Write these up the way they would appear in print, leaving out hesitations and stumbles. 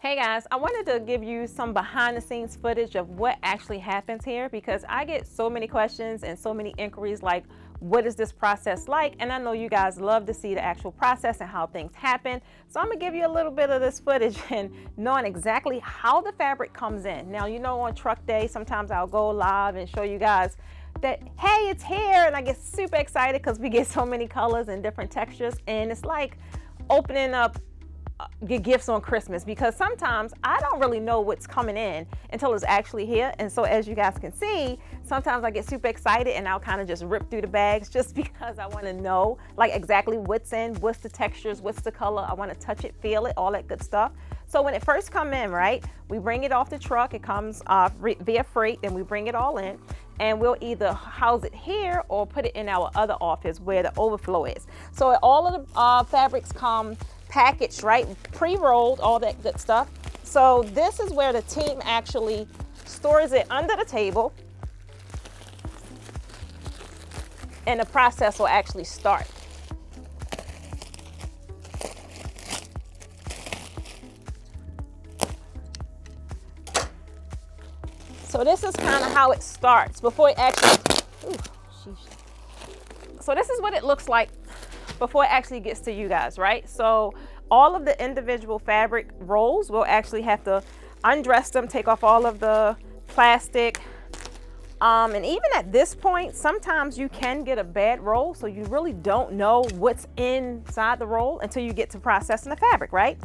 Hey guys, I wanted to give you some behind the scenes footage of what actually happens here, because I get so many questions and so many inquiries like, what is this process like? And I know you guys love to see the actual process and how things happen. So I'm gonna give you a little bit of this footage and knowing exactly how the fabric comes in. Now, you know, on truck day, sometimes I'll go live and show you guys that, hey, it's here. And I get super excited because we get so many colors and different textures. And it's like opening up get gifts on Christmas, because sometimes I don't really know what's coming in until it's actually here. And so as you guys can see, sometimes I get super excited and I'll kind of just rip through the bags just because I want to know like exactly what's in, what's the textures, what's the color. I want to touch it, feel it, all that good stuff. So when it first come in, right, we bring it off the truck, it comes via freight, and we bring it all in, and we'll either house it here or put it in our other office where the overflow is. So all of the fabrics come packaged, right, pre-rolled, all that good stuff. So this is where the team actually stores it under the table, and the process will actually start. So this is kind of how it starts before it actually, so this is what it looks like before it actually gets to you guys, right? So all of the individual fabric rolls, we'll actually have to undress them, take off all of the plastic. And even at this point, sometimes you can get a bad roll, so you really don't know what's inside the roll until you get to processing the fabric, right?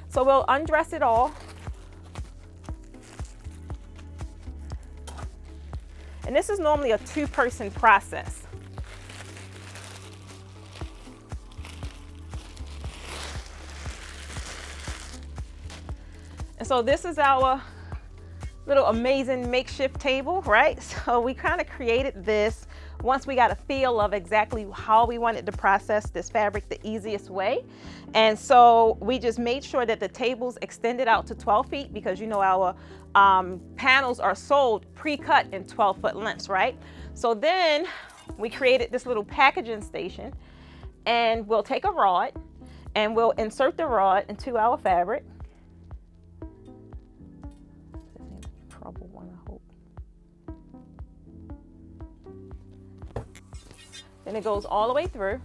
So we'll undress it all. And this is normally a two-person process. And so this is our little amazing makeshift table, right? So we kind of created this once we got a feel of exactly how we wanted to process this fabric the easiest way. And so we just made sure that the tables extended out to 12 feet because, you know, our panels are sold pre-cut in 12-foot lengths, right? So then we created this little packaging station, and we'll take a rod and we'll insert the rod into our fabric. Trouble one, I hope. Then it goes all the way through.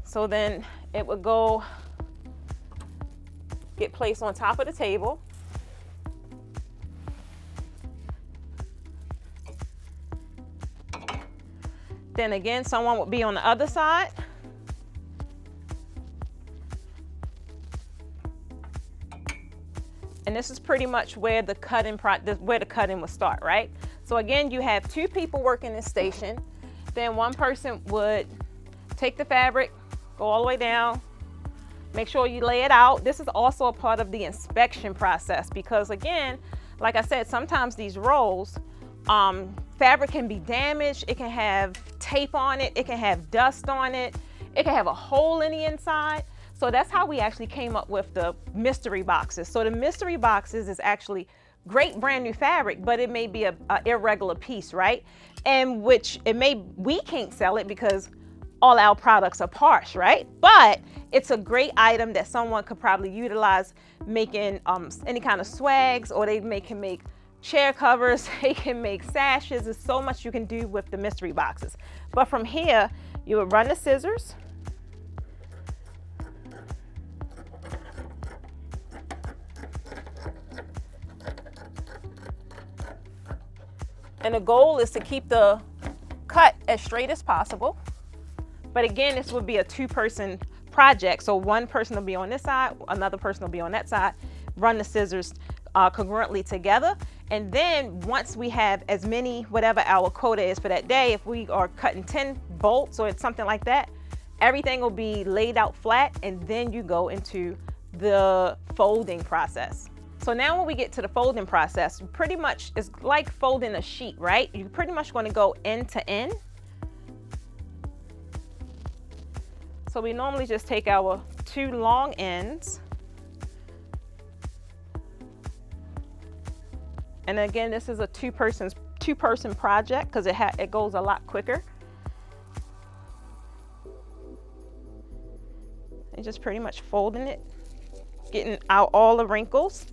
So then it would go get placed on top of the table. Then again, someone would be on the other side. And this is pretty much where the cutting will start, right? So again, you have two people working this station. Then one person would take the fabric, go all the way down, make sure you lay it out. This is also a part of the inspection process because, again, like I said, sometimes these rolls, fabric can be damaged. It can have tape on it. It can have dust on it. It can have a hole in the inside. So that's how we actually came up with the mystery boxes. So the mystery boxes is actually great brand new fabric, but it may be a irregular piece, right? And which we can't sell it because all our products are parts, right? But it's a great item that someone could probably utilize making any kind of swags, or they can make chair covers, they can make sashes. There's so much you can do with the mystery boxes. But from here, you would run the scissors. And the goal is to keep the cut as straight as possible. But again, this would be a two-person project. So one person will be on this side, another person will be on that side, run the scissors congruently together. And then once we have as many, whatever our quota is for that day, if we are cutting 10 bolts or it's something like that, everything will be laid out flat, and then you go into the folding process. So now when we get to the folding process, pretty much it's like folding a sheet, right? You're pretty much going to go end to end. So we normally just take our two long ends. And again, this is a two-person project because it goes a lot quicker. And just pretty much folding it, getting out all the wrinkles.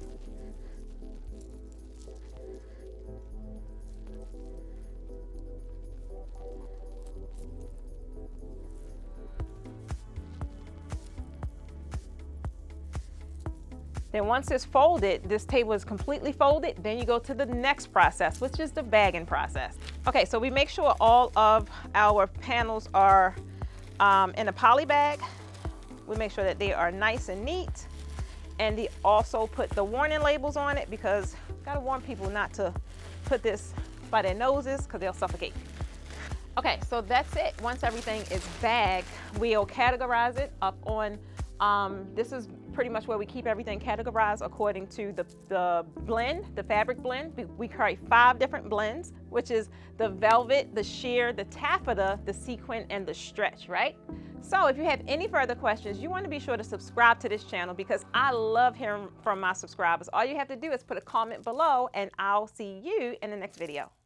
Then once it's folded, this table is completely folded, then you go to the next process, which is the bagging process. Okay, so we make sure all of our panels are in a poly bag. We make sure that they are nice and neat. And they also put the warning labels on it, because gotta warn people not to put this by their noses because they'll suffocate. Okay, so that's it. Once everything is bagged, we'll categorize it up on, this is pretty much where we keep everything categorized according to the blend, the fabric blend. We carry 5 different blends, which is the velvet, the sheer, the taffeta, the sequin, and the stretch, right? So if you have any further questions, you want to be sure to subscribe to this channel, because I love hearing from my subscribers. All you have to do is put a comment below, and I'll see you in the next video.